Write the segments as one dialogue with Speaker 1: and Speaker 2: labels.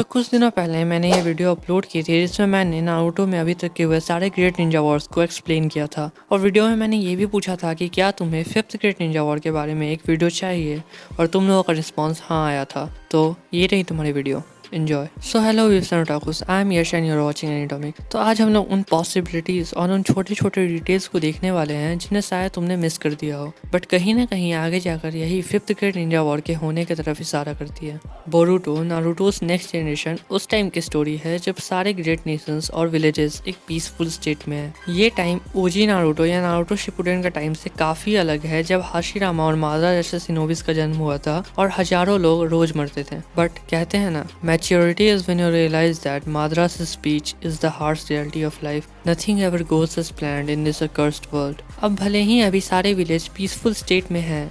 Speaker 1: कुछ दिनों पहले मैंने ये वीडियो अपलोड की थी जिसमें मैंने नारुतो में अभी तक के हुए सारे ग्रेट निंजा वॉर्स को एक्सप्लेन किया था। और वीडियो में मैंने ये भी पूछा था कि क्या तुम्हें फिफ्थ ग्रेट निंजा वॉर के बारे में एक वीडियो चाहिए, और तुम लोगों का रिस्पॉन्स हाँ आया था। तो ये रही तुम्हारी video. Enjoy. So hello viewers and otakus, I am Yash and you are watching Anitomic. तो आज हम लोग उन पॉसिबिलिटीज और उन छोटे छोटे डिटेल्स को देखने वाले हैं जिन्हें शायद तुमने मिस कर दिया हो, बट कहीं ना कहीं आगे जाकर यही फिफ्थ ग्रेट निंजा वॉर के होने की तरफ इशारा करती है। बोरुटो नारुतोस नेक्स्ट जनरेशन उस टाइम की स्टोरी है जब सारे ग्रेट नेशंस और विलेजेस एक पीसफुल स्टेट में है। ये टाइम ओजी नारुतो या नारुतो शिपुडेन का टाइम से काफी अलग है, जब हाशिरामा और मादा जैसे सिनोबिस का जन्म हुआ था और हजारों लोग रोज मरते थे। बट कहते हैं ना, maturity is when you realize that Madra's speech is the harsh reality of life. Nothing ever goes as planned in this accursed world. अब भले ही अभी सारे विलेज पीसफुल स्टेट में हैं,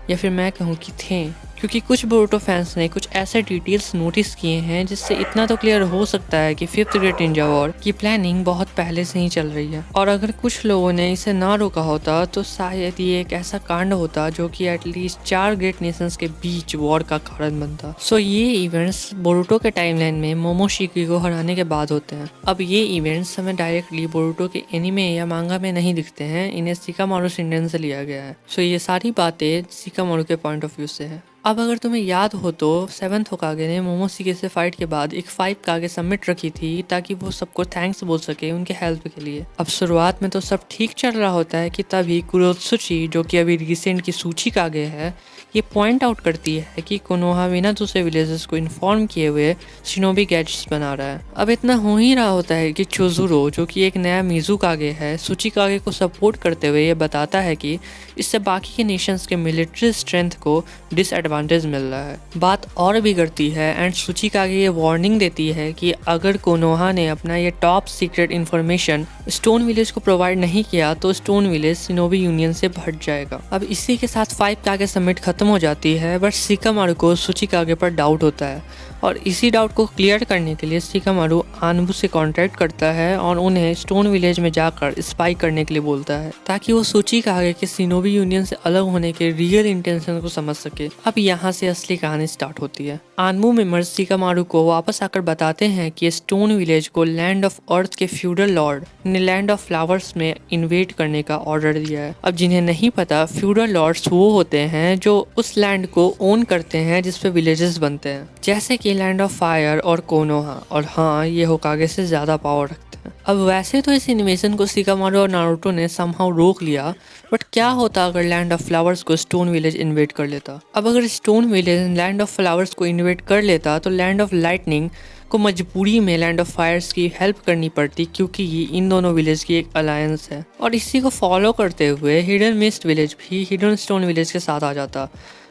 Speaker 1: या फिर मैं कहूँ कि थे, क्योंकि कुछ बोरुटो फैंस ने कुछ ऐसे डिटेल्स नोटिस किए हैं जिससे इतना तो क्लियर हो सकता है कि फिफ्थ ग्रेट निंजा वॉर की प्लानिंग बहुत पहले से ही चल रही है। और अगर कुछ लोगों ने इसे ना रोका होता तो शायद ये एक ऐसा कांड होता जो कि एटलीस्ट 4 ग्रेट नेशंस के बीच वॉर का कारण बनता। सो ये इवेंट्स बोरुटो के टाइमलाइन में मोमोशिकी को हराने के बाद होते हैं। अब ये इवेंट्स हमें डायरेक्टली बोरुटो के एनिमे या मांगा में नहीं दिखते हैं, इन्हें शिकामारु शिंडेन से लिया गया है। सो ये सारी बातें शिकामारु के पॉइंट ऑफ व्यू से है। अब अगर तुम्हें याद हो तो 7th होकागे ने मोमोशिकी से फाइट के बाद एक 5 कागे सबमिट रखी थी ताकि वो सबको थैंक्स बोल सके उनके हेल्प के लिए। अब शुरुआत में तो सब ठीक चल रहा होता है कि तभी कुरोत्सुची, जो कि अभी रिसेंट की सूची कागे है, ये पॉइंट आउट करती है कि कोनोहा बिना दूसरे विलेजेस को इन्फॉर्म किए हुए शिनोबी गैजेट्स बना रहा है। अब इतना हो ही रहा होता है कि चोजुरो, जो कि एक नया मिजू कागे है, सूची कागे को सपोर्ट करते हुए ये बताता है कि इससे बाकी के नेशंस के मिलिट्री स्ट्रेंथ को डिसएडवांटेज मिल रहा है। बात और बिगड़ती है एंड सूची कागे ये वार्निंग देती है कि अगर कोनोहा ने अपना ये top secret information stone village को प्रोवाइड नहीं किया तो स्टोन विलेज शिनोबी यूनियन से भट जाएगा। अब इसी के साथ 5 कागे समिट खत्म हो जाती है, बट शिकामारु को सूची कागे पर डाउट होता है और इसी डाउट को क्लियर करने के लिए शिकामारु आनबू से कॉन्टैक्ट करता है और उन्हें स्टोन विलेज में जाकर स्पाई करने के लिए बोलता है ताकि वो सूची कागे के शिनोबी यूनियन से अलग होने के रियल इंटेंशन को समझ सके। अब यहाँ से असली कहानी स्टार्ट होती है। आनबू मेंबर्स शिकामारु को वापस आकर बताते हैं कि स्टोन विलेज को लैंड ऑफ अर्थ के फ्यूडल लॉर्ड ने लैंड ऑफ फ्लावर्स में इन्वेट करने का ऑर्डर दिया है। अब जिन्हें नहीं पता, फ्यूडल लॉर्ड्स वो होते हैं जो उस लैंड को ओन करते हैं जिसपे विलेजेस बनते हैं, जैसे कि लैंड ऑफ फायर और कोनोहा। और हाँ, ये होकागे से ज्यादा पावर रखते हैं। अब वैसे तो इस इन्वेजन को शिकामारु और नारुतो ने समहाउ रोक लिया, बट क्या होता अगर लैंड ऑफ फ्लावर्स को स्टोन विलेज इन्वेट कर लेता? अब अगर stone village land of flowers को इन्वेट कर लेता तो लैंड ऑफ लाइटनिंग को मजबूरी में लैंड ऑफ फायर्स की हेल्प करनी पड़ती, क्योंकि ये इन दोनों विलेज की एक अलायंस है। और इसी को फॉलो करते हुए हिडन मिस्ट विलेज भी हिडन स्टोन विलेज के साथ आ जाता।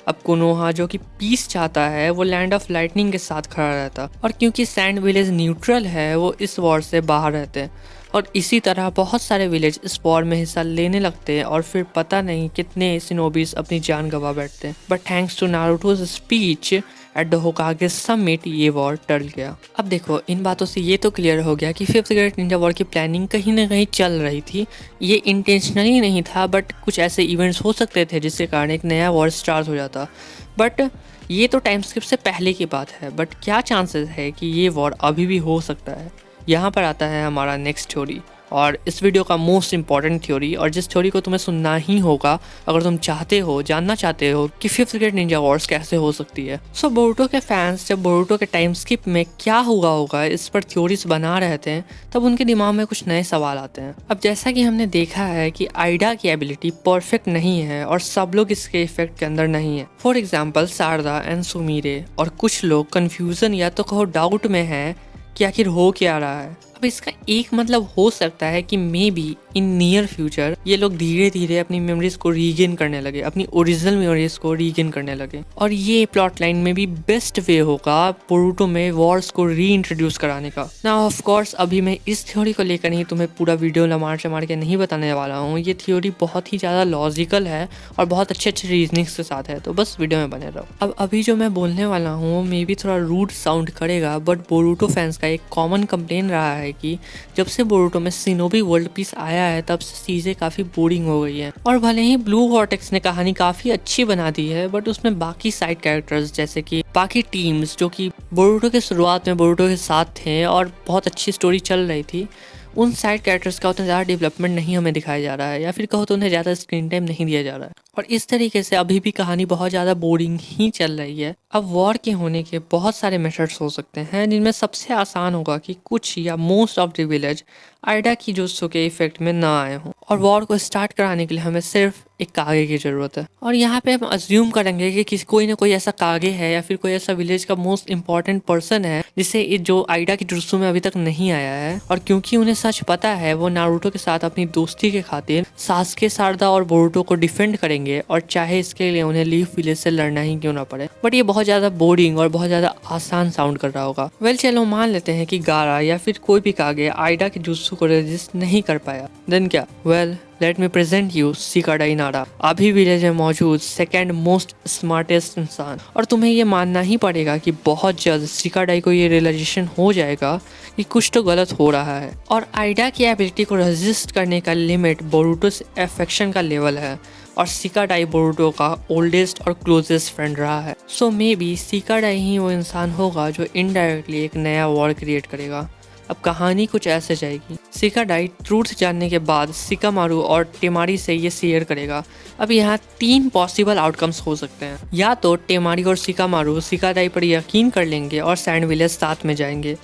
Speaker 1: अब कोनोहा, जो कि पीस चाहता है, वो लैंड ऑफ लाइटनिंग के साथ खड़ा रहता, और क्योंकि सैंड विलेज न्यूट्रल है, वो इस वॉर से बाहर रहते हैं। और इसी तरह बहुत सारे विलेज इस वॉर में हिस्सा लेने लगते हैं और फिर पता नहीं कितने शिनोबीज अपनी जान गंवा बैठते हैं। But thanks to Naruto's speech at the Hokage summit ये वॉर टल गया। अब देखो, इन बातों से ये तो क्लियर हो गया कि फिफ्थ ग्रेट निंजा वॉर की प्लानिंग कहीं ना कहीं चल रही थी। ये इंटेंशनली नहीं था, बट कुछ ऐसे इवेंट्स हो सकते थे जिसके कारण एक नया वॉर स्टार्ट हो जाता। बट ये तो टाइम स्किप से पहले की बात है। बट क्या चांसेस है कि ये वॉर अभी भी हो सकता है? यहाँ पर आता है हमारा नेक्स्ट थ्योरी, और इस वीडियो का मोस्ट इंपॉर्टेंट थ्योरी, और जिस थ्योरी को तुम्हें सुनना ही होगा अगर तुम जानना चाहते हो कि फिफ्थ ग्रेट निंजा वॉर्स कैसे हो सकती है। सो बोरुटो के फैंस जब बोरुटो के टाइम स्किप में क्या हुआ होगा इस पर थ्योरीज बना रहे थे, तब उनके दिमाग में कुछ नए सवाल आते हैं। अब जैसा कि हमने देखा है कि आइडा की एबिलिटी परफेक्ट नहीं है और सब लोग इसके इफेक्ट के अंदर नहीं है। For example Sarada and Sumire, और कुछ लोग कन्फ्यूजन या तो कहो डाउट में है कि आखिर हो क्या रहा है। अब इसका एक मतलब हो सकता है कि may be in near future ये लोग धीरे धीरे अपनी मेमोरीज को रीगेन करने लगे, अपनी ओरिजिनल मेमोरीज को रीगेन करने लगे। और ये प्लॉट लाइन में भी बेस्ट वे होगा बोरुटो में वॉर्स को री इंट्रोड्यूस कराने का। ना ऑफ कोर्स अभी मैं इस थ्योरी को लेकर ही तुम्हें पूरा वीडियो लमार चमार के नहीं बताने वाला हूँ। ये थ्योरी बहुत ही ज़्यादा लॉजिकल है और बहुत अच्छे अच्छे रीजनिंग्स के साथ है, तो बस वीडियो में बने रहो। अब अभी जो मैं बोलने वाला हूँ मे बी थोड़ा रूड साउंड करेगा, बट बोरुटो फैंस का एक कॉमन कंप्लेन रहा है कि जब से बोरुटो में शिनोबी वर्ल्ड पीस आया है तब से चीज़ें काफ़ी बोरिंग हो गई हैं। और भले ही ब्लू वॉर्टेक्स ने कहानी काफ़ी अच्छी बना दी है, बट उसमें बाकी साइड कैरेक्टर्स जैसे कि बाकी टीम्स जो कि बोरुटो के शुरुआत में बोरुटो के साथ थे और बहुत अच्छी स्टोरी चल रही थी, उन साइड कैरेक्टर्स का उतना ज़्यादा डेवलपमेंट नहीं हमें दिखाया जा रहा है, या फिर कहो तो उन्हें ज़्यादा स्क्रीन टाइम नहीं दिया जा रहा है। और इस तरीके से अभी भी कहानी बहुत ज़्यादा बोरिंग ही चल रही है। अब वॉर के होने के बहुत सारे मेथड्स हो सकते हैं, जिनमें सबसे आसान होगा कि कुछ या most of the village Aida की जुत्सु के इफेक्ट में ना आए हों, और वॉर को स्टार्ट कराने के लिए हमें सिर्फ एक कागे की ज़रूरत है। और यहाँ पे हम अज्यूम करेंगे कि किसी कोई ना कोई ऐसा कागे है या फिर कोई ऐसा विलेज का मोस्ट इंपॉर्टेंट पर्सन है जिसे जो आइडा की जुत्सु में अभी तक नहीं आया है। और क्योंकि उन्हें सच पता है, वो नारुतो के साथ अपनी दोस्ती के खातिर सास्के, सारदा और बोरुटो को डिफेंड करेंगे, और चाहे इसके लिए उन्हें लीफ विलेज से लड़ना ही क्यों ना पड़े। बट ये बहुत ज़्यादा बोरिंग और बहुत ज़्यादा आसान साउंड कर रहा होगा। वेल चलो मान लेते हैं कि गारा या फिर कोई भी कागे आइडा की जुत्सु को रेजिस्ट नहीं कर पाया। देन क्या? Well let me present you शिकाडाई नारा, अभी विलेज में मौजूद सेकेंड मोस्ट स्मार्टेस्ट इंसान। और तुम्हें ये मानना ही पड़ेगा कि बहुत जल्द शिकाडाई को ये रियलाइजेशन हो जाएगा कि कुछ तो गलत हो रहा है, और आइडा की एबिलिटी को रेजिस्ट करने का लिमिट बोरुटो से अफेक्शन का लेवल है, और शिकाडाई बोरुटो का ओल्डेस्ट और क्लोजेस्ट फ्रेंड रहा है। सो मे बी शिकाडाई ही वो इंसान होगा जो इनडायरेक्टली एक नया वॉर क्रिएट करेगा। अब कहानी कुछ ऐसे जाएगी। शिकाडाई ट्रूथ जानने के बाद शिकामारू और टेमारी से ये शेयर करेगा। अब यहाँ 3 पॉसिबल आउटकम्स हो सकते हैं। या तो टेमारी और शिकामारू शिकाडाई पर यकीन कर लेंगे और सैंड विलेज साथ में जाएंगे,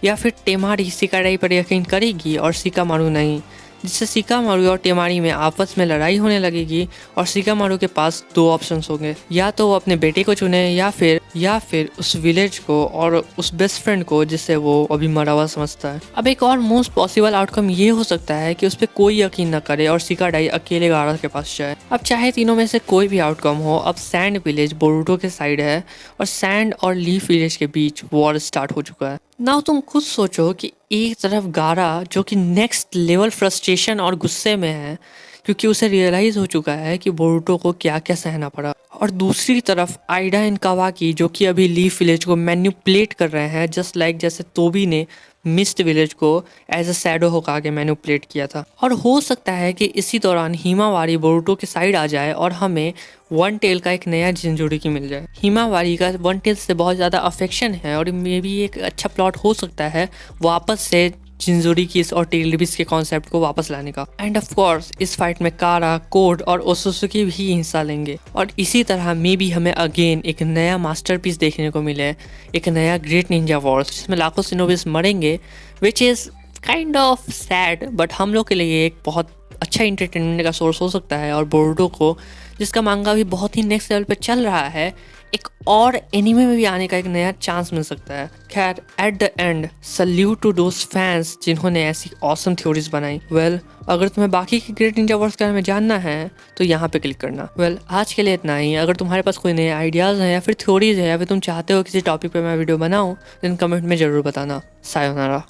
Speaker 1: या फिर टेमारी शिकाडाई पर यकीन करेगी और शिकामारू नहीं, जिससे शिकामारू और टेमारी में आपस में लड़ाई होने लगेगी। और शिकामारू के पास 2 ऑप्शंस होंगे, या तो वो अपने बेटे को चुने या फिर उस विलेज को और उस बेस्ट फ्रेंड को जिसे वो अभी मरा हुआ समझता है। अब एक और मोस्ट पॉसिबल आउटकम ये हो सकता है कि उस पर कोई यकीन न करे और शिकाडाई अकेले गारा के पास जाए। अब चाहे तीनों में से कोई भी आउटकम हो, अब सैंड विलेज बोरुटो के साइड है और सैंड और लीफ विलेज के बीच वॉर स्टार्ट हो चुका है। नाउ तुम खुद सोचो कि एक तरफ गारा जो कि नेक्स्ट लेवल फ्रस्ट्रेशन और गुस्से में है क्योंकि उसे रियलाइज हो चुका है कि बोरुटो को क्या क्या सहना पड़ा, और दूसरी तरफ आइडा एंड कावाकी जो कि अभी लीफ विलेज को मैन्युपुलेट कर रहे हैं, जस्ट लाइक जैसे तोबी ने मिस्ट विलेज को as a shadow Hokage manipulate किया था। और हो सकता है कि इसी दौरान हिमावारी बोरुटो के साइड आ जाए और हमें वन टेल का एक नया जिंजुरिकी मिल जाए। हिमावारी का वन टेल से बहुत ज़्यादा अफेक्शन है, और मे भी एक अच्छा प्लॉट हो सकता है वापस से जिंजुरिकी और टेलरिबिस के कॉन्सेप्ट को वापस लाने का। एंड ऑफ कोर्स इस फाइट में कारा, कोड और ओसुसुकी भी हिस्सा लेंगे, और इसी तरह मे बी हमें अगेन एक नया मास्टरपीस देखने को मिले, एक नया ग्रेट निंजा वॉर्स जिसमें लाखों शिनोबिस मरेंगे, which is kind of sad, but हम लोग के लिए एक बहुत अच्छा इंटरटेनमेंट का सोर्स हो सकता है। और बोरुटो को, जिसका मांगा भी बहुत ही नेक्स्ट लेवल पे चल रहा है, एक और एनिमे में भी आने का एक नया चांस मिल सकता है। खैर at the end salute to those fans जिन्होंने ऐसी ऑसम थ्योरीज बनाई। वेल अगर तुम्हें बाकी के ग्रेट निंजा वॉर्स के बारे में जानना है तो यहाँ पे क्लिक करना। वेल आज के लिए इतना ही। अगर तुम्हारे पास कोई नए आइडियाज़ हैं या फिर थ्योरीज है या फिर तुम चाहते हो किसी टॉपिक पे मैं वीडियो बनाऊँ, देन कमेंट में ज़रूर बताना। सायोनारा।